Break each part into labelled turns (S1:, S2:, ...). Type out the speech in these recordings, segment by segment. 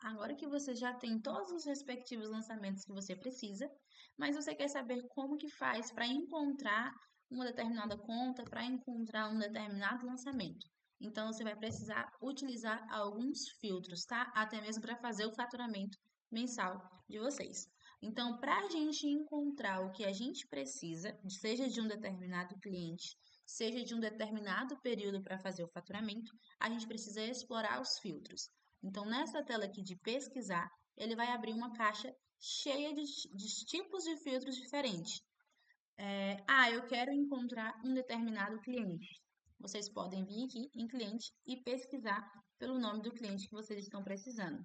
S1: agora que você já tem todos os respectivos lançamentos que você precisa, mas você quer saber como que faz para encontrar uma determinada conta, para encontrar um determinado lançamento. Então, você vai precisar utilizar alguns filtros, tá? Até mesmo para fazer o faturamento mensal de vocês. Então, para a gente encontrar o que a gente precisa, seja de um determinado cliente, seja de um determinado período para fazer o faturamento, a gente precisa explorar os filtros. Então, nessa tela aqui de pesquisar, ele vai abrir uma caixa cheia de tipos de filtros diferentes. Eu quero encontrar um determinado cliente. Vocês podem vir aqui em cliente e pesquisar pelo nome do cliente que vocês estão precisando.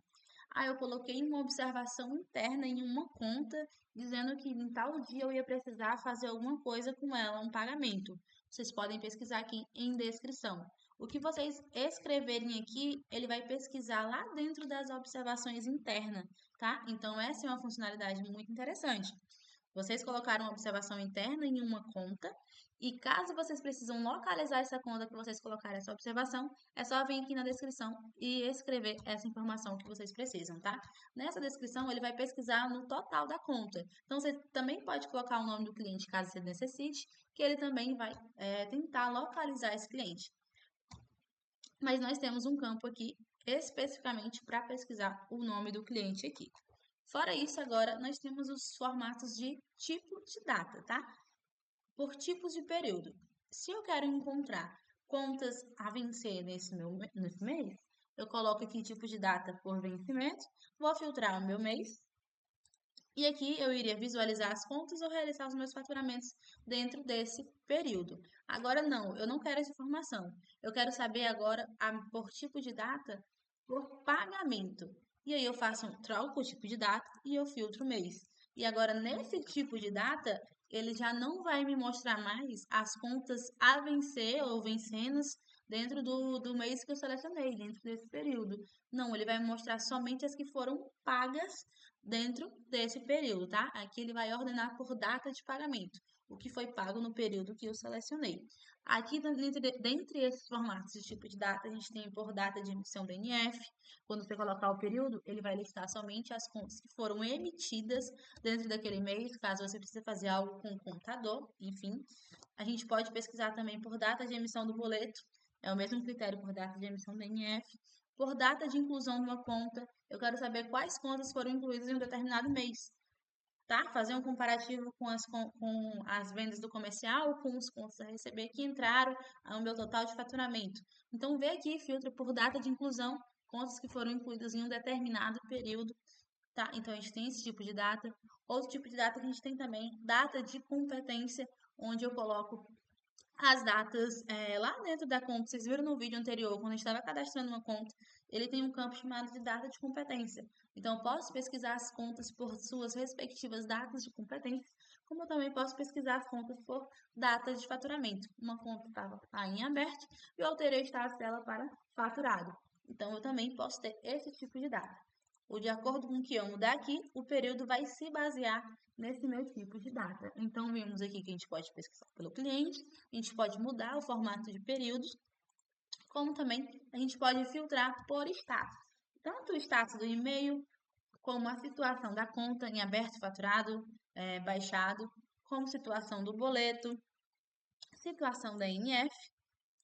S1: Eu coloquei uma observação interna em uma conta, dizendo que em tal dia eu ia precisar fazer alguma coisa com ela, um pagamento. Vocês podem pesquisar aqui em descrição. O que vocês escreverem aqui, ele vai pesquisar lá dentro das observações internas, tá? Então, essa é uma funcionalidade muito interessante. Vocês colocaram uma observação interna em uma conta e caso vocês precisam localizar essa conta que vocês colocaram essa observação, é só vir aqui na descrição e escrever essa informação que vocês precisam, tá? Nessa descrição, ele vai pesquisar no total da conta. Então, você também pode colocar o nome do cliente caso você necessite, que ele também vai tentar localizar esse cliente. Mas nós temos um campo aqui especificamente para pesquisar o nome do cliente aqui. Fora isso, agora nós temos os formatos de tipo de data, tá? Por tipos de período. Se eu quero encontrar contas a vencer nesse mês, eu coloco aqui tipo de data por vencimento, vou filtrar o meu mês, e aqui eu iria visualizar as contas ou realizar os meus faturamentos dentro desse período. Agora não, eu não quero essa informação. Eu quero saber agora por tipo de data, por pagamento. E aí eu troco o tipo de data e eu filtro o mês. E agora nesse tipo de data, ele já não vai me mostrar mais as contas a vencer ou vencenas dentro do mês que eu selecionei, dentro desse período. Não, ele vai me mostrar somente as que foram pagas dentro desse período, tá? Aqui ele vai ordenar por data de pagamento, o que foi pago no período que eu selecionei. Aqui, dentre esses formatos de tipo de data, a gente tem por data de emissão do NF. Quando você colocar o período, ele vai listar somente as contas que foram emitidas dentro daquele mês, caso você precise fazer algo com o contador, enfim. A gente pode pesquisar também por data de emissão do boleto, é o mesmo critério por data de emissão do NF. Por data de inclusão de uma conta, eu quero saber quais contas foram incluídas em um determinado mês, tá? Fazer um comparativo com as vendas do comercial, com os contas a receber que entraram no meu total de faturamento. Então, vê aqui, filtra por data de inclusão, contas que foram incluídas em um determinado período, tá? Então, a gente tem esse tipo de data. Outro tipo de data que a gente tem também, data de competência, onde eu coloco as datas lá dentro da conta. Vocês viram no vídeo anterior, quando a gente estava cadastrando uma conta, ele tem um campo chamado de data de competência. Então, eu posso pesquisar as contas por suas respectivas datas de competência, como eu também posso pesquisar as contas por datas de faturamento. Uma conta estava em aberto e eu alterei o status dela para faturado. Então, eu também posso ter esse tipo de data. De acordo com o que eu mudar aqui, o período vai se basear nesse meu tipo de data. Então, vimos aqui que a gente pode pesquisar pelo cliente, a gente pode mudar o formato de períodos, como também a gente pode filtrar por status. Tanto o status do e-mail, como a situação da conta em aberto, faturado, baixado, como situação do boleto, situação da NF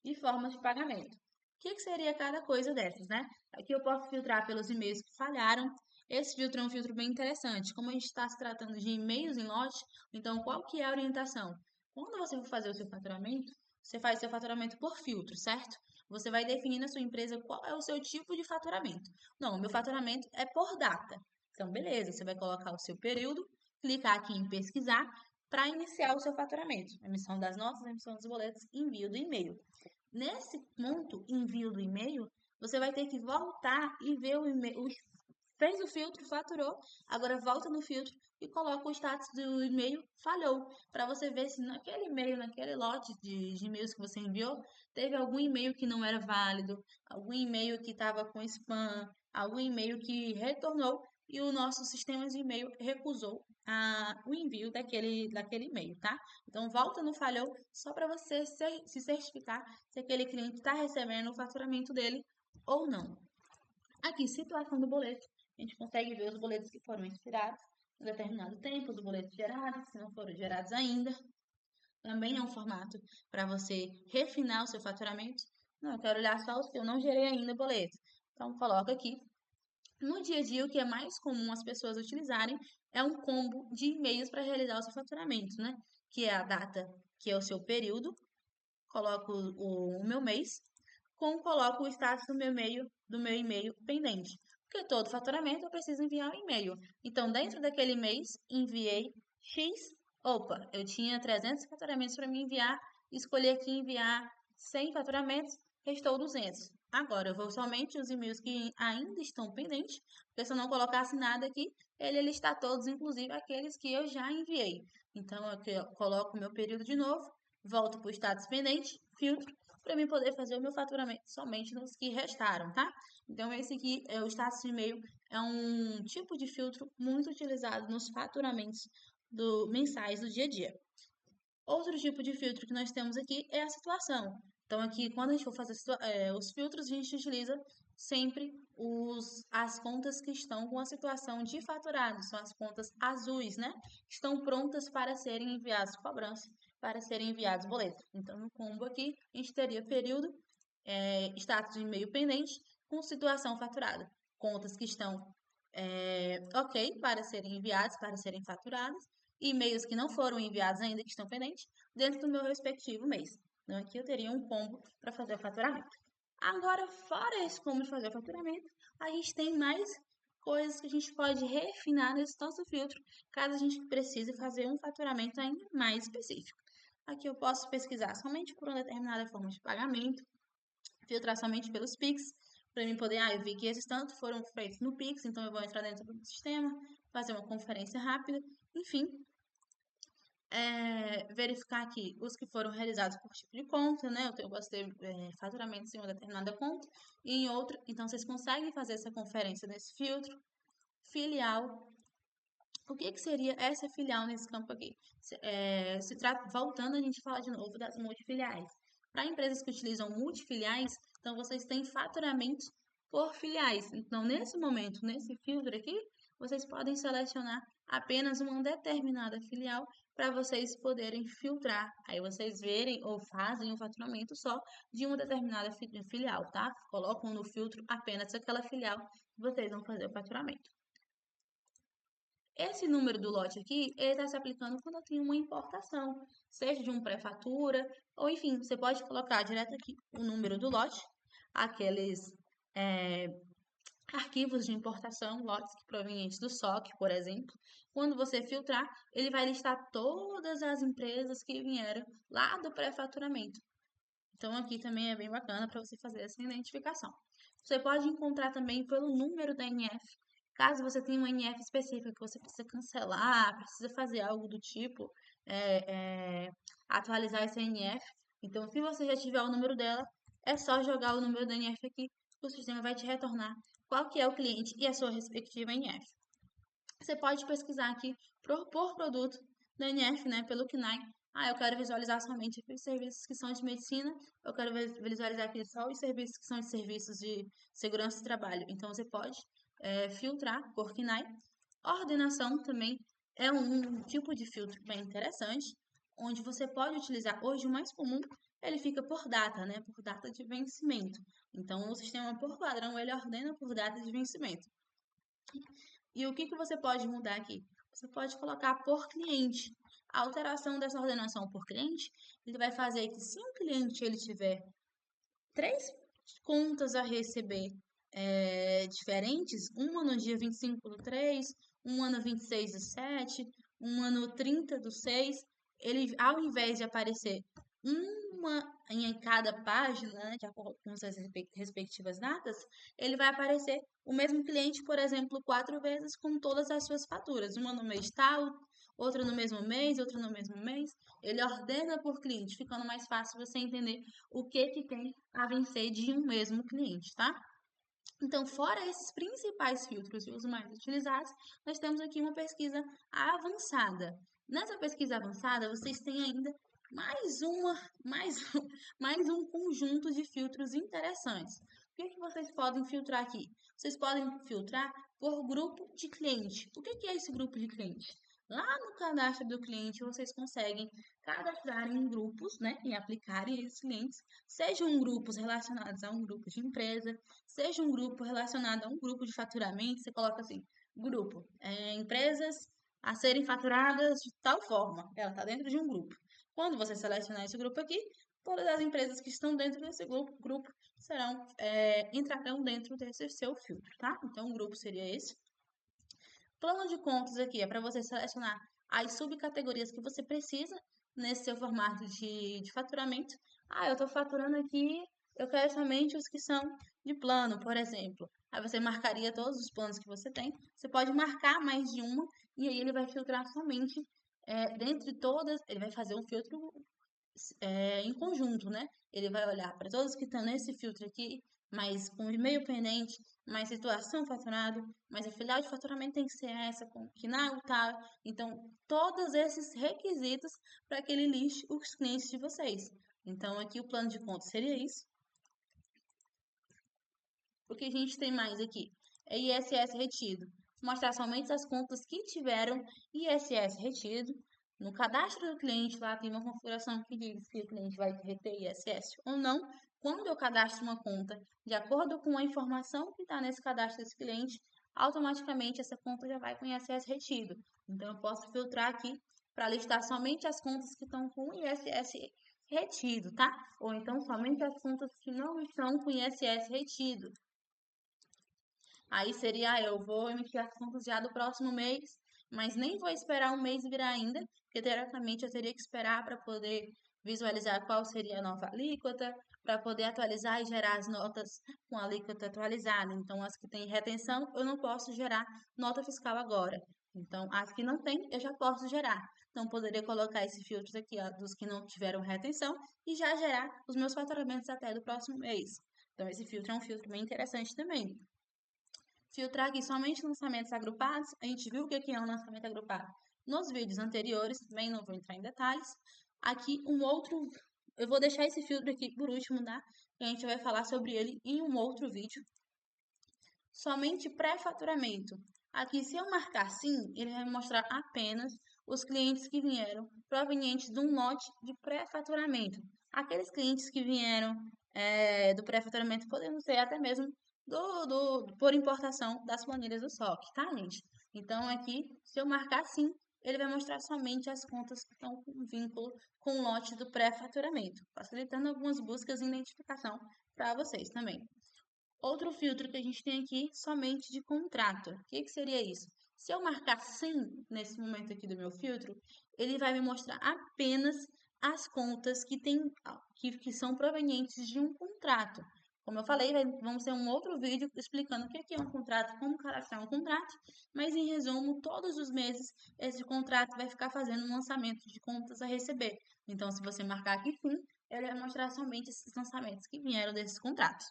S1: e formas de pagamento. O que seria cada coisa dessas, né? Aqui eu posso filtrar pelos e-mails que falharam. Esse filtro é um filtro bem interessante. Como a gente está se tratando de e-mails em lote, então qual que é a orientação? Quando você for fazer o seu faturamento, você faz seu faturamento por filtro, certo? Você vai definir na sua empresa qual é o seu tipo de faturamento. Não, o meu faturamento é por data. Então, beleza, você vai colocar o seu período, clicar aqui em pesquisar para iniciar o seu faturamento. Emissão das notas, emissão dos boletos, envio do e-mail. Nesse ponto, envio do e-mail, você vai ter que voltar e ver o e-mail. Fez o filtro, faturou, agora volta no filtro e coloca o status do e-mail falhou, para você ver se naquele e-mail, naquele lote de e-mails que você enviou, teve algum e-mail que não era válido, algum e-mail que estava com spam, algum e-mail que retornou e o nosso sistema de e-mail recusou o envio daquele e-mail, tá? Então, volta no falhou só para você se certificar se aquele cliente está recebendo o faturamento dele ou não. Aqui, situação do boleto. a gente consegue ver os boletos que foram expirados em determinado tempo, os boletos gerados, se não foram gerados ainda. Também é um formato para você refinar o seu faturamento. Não, eu quero olhar só os que eu não gerei ainda boleto. Então, coloca aqui. No dia a dia, o que é mais comum as pessoas utilizarem é um combo de e-mails para realizar o seu faturamento, né? Que é a data, que é o seu período, coloco o meu mês, coloco o status do meu e-mail pendente. Porque todo faturamento eu preciso enviar um e-mail. Então, dentro daquele mês, enviei X. Opa, eu tinha 300 faturamentos para me enviar, escolhi aqui enviar 100 faturamentos, restou 200. Agora, eu vou somente os e-mails que ainda estão pendentes, porque se eu não colocasse nada aqui, ele listar todos, inclusive aqueles que eu já enviei. Então, aqui eu coloco o meu período de novo, volto para o status pendente, filtro, para mim poder fazer o meu faturamento somente nos que restaram, tá? Então, esse aqui é o status de e-mail, é um tipo de filtro muito utilizado nos faturamentos mensais do dia a dia. Outro tipo de filtro que nós temos aqui é a situação. Então, aqui, quando a gente for fazer os filtros, a gente utiliza sempre as contas que estão com a situação de faturado, são as contas azuis, né? Estão prontas para serem enviadas cobrança, para serem enviados boletos. Então, no combo aqui, a gente teria período, status de e-mail pendente, com situação faturada. Contas que estão ok para serem enviadas, para serem faturadas, e-mails que não foram enviados ainda, que estão pendentes, dentro do meu respectivo mês. Então, aqui eu teria um combo para fazer o faturamento. Agora, fora esse combo de fazer o faturamento, a gente tem mais coisas que a gente pode refinar nesse nosso filtro, caso a gente precise fazer um faturamento ainda mais específico. Aqui eu posso pesquisar somente por uma determinada forma de pagamento, filtrar somente pelos Pix, para mim poder, eu vi que esses tanto foram feitos no Pix, então eu vou entrar dentro do sistema, fazer uma conferência rápida, enfim, verificar aqui os que foram realizados por tipo de conta, né? Eu posso ter faturamentos em uma determinada conta e em outra. Então, vocês conseguem fazer essa conferência nesse filtro. Filial. O que seria essa filial nesse campo aqui? Voltando, a gente fala de novo das multifiliais. Para empresas que utilizam multifiliais, então vocês têm faturamento por filiais. Então, nesse momento, nesse filtro aqui, vocês podem selecionar apenas uma determinada filial para vocês poderem filtrar. Aí vocês verem ou fazem o faturamento só de uma determinada filial, tá? Colocam no filtro apenas aquela filial que vocês vão fazer o faturamento. Esse número do lote aqui, ele está se aplicando quando eu tenho uma importação, seja de um pré-fatura, ou enfim, você pode colocar direto aqui o número do lote, aqueles arquivos de importação, lotes provenientes do SOC, por exemplo. Quando você filtrar, ele vai listar todas as empresas que vieram lá do pré-faturamento. Então, aqui também é bem bacana para você fazer essa identificação. Você pode encontrar também pelo número da NF. Caso você tenha uma NF específica que você precisa cancelar, precisa fazer algo do tipo, atualizar essa NF. Então, se você já tiver o número dela, é só jogar o número da NF aqui, o sistema vai te retornar qual que é o cliente e a sua respectiva NF. Você pode pesquisar aqui por produto da NF, né, pelo CNAE. Eu quero visualizar somente aqueles serviços que são de medicina, eu quero visualizar aqui só os serviços que são de serviços de segurança do trabalho. Então, você pode filtrar por CNAE. Ordenação também é um tipo de filtro bem interessante, onde você pode utilizar, hoje o mais comum, ele fica por data, né, por data de vencimento. Então, o sistema, por padrão, ele ordena por data de vencimento. E o que você pode mudar aqui? Você pode colocar por cliente. A alteração dessa ordenação por cliente, ele vai fazer que se um cliente ele tiver 3 contas a receber diferentes, uma no dia 25/3, uma no 26/7, uma no 30/6, ele, ao invés de aparecer uma em cada página, né, de acordo com as respectivas datas, ele vai aparecer o mesmo cliente, por exemplo, 4 vezes com todas as suas faturas, uma no mês tal, outra no mesmo mês, outra no mesmo mês. Ele ordena por cliente, ficando mais fácil você entender o que tem a vencer de um mesmo cliente, tá? Então, fora esses principais filtros e os mais utilizados, nós temos aqui uma pesquisa avançada. Nessa pesquisa avançada, vocês têm ainda mais um conjunto de filtros interessantes. que vocês podem filtrar aqui? Vocês podem filtrar por grupo de cliente. O que é esse grupo de cliente? Lá no cadastro do cliente, vocês conseguem cadastrar em grupos, né? E aplicarem esses clientes, sejam grupos relacionados a um grupo de empresa, seja um grupo relacionado a um grupo de faturamento. Você coloca assim, grupo, empresas a serem faturadas de tal forma. Ela está dentro de um grupo. Quando você selecionar esse grupo aqui, todas as empresas que estão dentro desse grupo serão, entrarão dentro desse seu filtro, tá? Então, o grupo seria esse. Plano de contas aqui é para você selecionar as subcategorias que você precisa nesse seu formato de faturamento. Ah, eu estou faturando aqui, eu quero somente os que são de plano, por exemplo. Aí você marcaria todos os planos que você tem. Você pode marcar mais de uma e aí ele vai filtrar somente dentre todas, ele vai fazer um filtro em conjunto, né? Ele vai olhar para todos que estão nesse filtro aqui, mas com e-mail pendente, mais situação faturado, mas a filial de faturamento tem que ser essa, com final tal. Então, todos esses requisitos para que ele liste os clientes de vocês. Então, aqui o plano de contas seria isso. O que a gente tem mais aqui? É ISS retido. Mostrar somente as contas que tiveram ISS retido. No cadastro do cliente, lá tem uma configuração que diz se o cliente vai reter ISS ou não. Quando eu cadastro uma conta, de acordo com a informação que está nesse cadastro desse cliente, automaticamente essa conta já vai com ISS retido. Então, eu posso filtrar aqui para listar somente as contas que estão com ISS retido, tá? Ou então somente as contas que não estão com ISS retido. Aí seria, eu vou emitir as contas já do próximo mês, mas nem vou esperar um mês virar ainda, porque teoricamente eu teria que esperar para poder visualizar qual seria a nova alíquota, para poder atualizar e gerar as notas com a alíquota atualizada. Então, as que têm retenção, eu não posso gerar nota fiscal agora. Então, as que não têm, eu já posso gerar. Então, poderia colocar esse filtro aqui, ó, dos que não tiveram retenção e já gerar os meus faturamentos até do próximo mês. Então, esse filtro é um filtro bem interessante também. Filtrar aqui somente lançamentos agrupados. A gente viu o que é um lançamento agrupado nos vídeos anteriores, também não vou entrar em detalhes. Aqui um outro, eu vou deixar esse filtro aqui por último, tá? Que a gente vai falar sobre ele em um outro vídeo. Somente pré-faturamento. Aqui, se eu marcar sim, ele vai mostrar apenas os clientes que vieram provenientes de um lote de pré-faturamento. Aqueles clientes que vieram do pré-faturamento podem ser até mesmo por importação das planilhas do SOC, tá, gente? Então, aqui, se eu marcar sim, ele vai mostrar somente as contas que estão com vínculo com o lote do pré-faturamento, facilitando algumas buscas e identificação para vocês também. Outro filtro que a gente tem aqui, somente de contrato. O que seria isso? Se eu marcar sim nesse momento aqui do meu filtro, ele vai me mostrar apenas as contas que são provenientes de um contrato. Como eu falei, vamos ter um outro vídeo explicando o que é um contrato, como cadastrar um contrato, mas em resumo, todos os meses esse contrato vai ficar fazendo um lançamento de contas a receber. Então, se você marcar aqui sim, ele vai mostrar somente esses lançamentos que vieram desses contratos.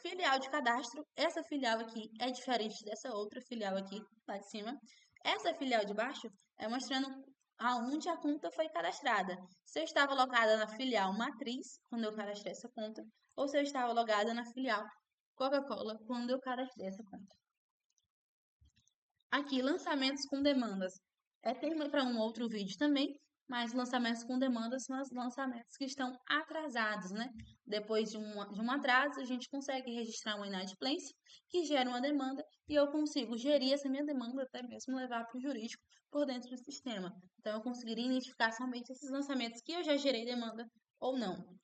S1: Filial de cadastro, essa filial aqui é diferente dessa outra filial aqui, lá de cima. Essa filial de baixo é mostrando aonde a conta foi cadastrada. Se eu estava logada na filial matriz, quando eu cadastrei essa conta, ou se eu estava logada na filial Coca-Cola, quando eu cadastrei essa conta. Aqui, lançamentos com demandas. Tem para um outro vídeo também, mas lançamentos com demandas são os lançamentos que estão atrasados, né? Depois de um atraso, a gente consegue registrar uma inadimplência que gera uma demanda e eu consigo gerir essa minha demanda, até mesmo levar para o jurídico por dentro do sistema. Então, eu conseguiria identificar somente esses lançamentos que eu já gerei demanda ou não.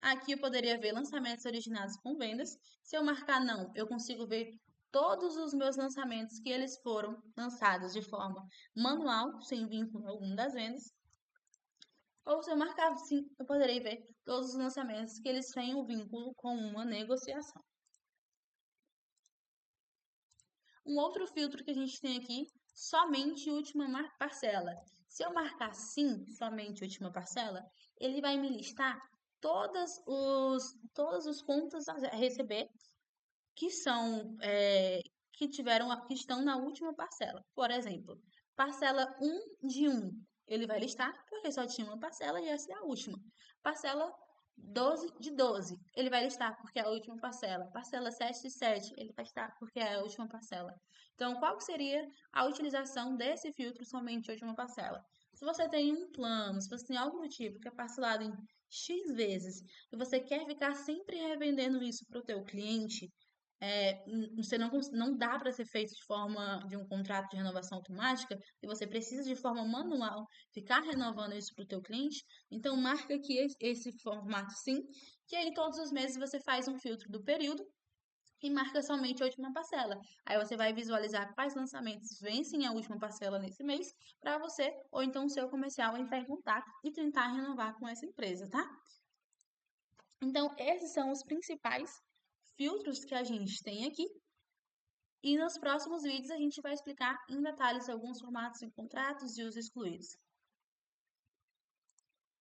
S1: Aqui eu poderia ver lançamentos originados com vendas. Se eu marcar não, eu consigo ver todos os meus lançamentos que eles foram lançados de forma manual, sem vínculo algum das vendas. Ou se eu marcar sim, eu poderei ver todos os lançamentos que eles têm um vínculo com uma negociação. Um outro filtro que a gente tem aqui, somente última parcela. Se eu marcar sim, somente última parcela, ele vai me listar todas os contas a receber que são que estão na última parcela. Por exemplo, parcela 1 de 1, ele vai listar porque só tinha uma parcela e essa é a última. Parcela 12, ele vai listar porque é a última parcela. Parcela 7 de 7, ele vai listar porque é a última parcela. Então, qual que seria a utilização desse filtro somente a última parcela? Se você tem um plano, se você tem algo do tipo que é parcelado em X vezes e você quer ficar sempre revendendo isso para o teu cliente, você não dá para ser feito de forma de um contrato de renovação automática e você precisa de forma manual ficar renovando isso para o teu cliente, então marca aqui esse formato sim, que aí todos os meses você faz um filtro do período e marca somente a última parcela. Aí você vai visualizar quais lançamentos vencem a última parcela nesse mês para você ou então o seu comercial entrar em contato e tentar renovar com essa empresa, tá? Então, esses são os principais filtros que a gente tem aqui. E nos próximos vídeos a gente vai explicar em detalhes alguns formatos de contratos e os excluídos.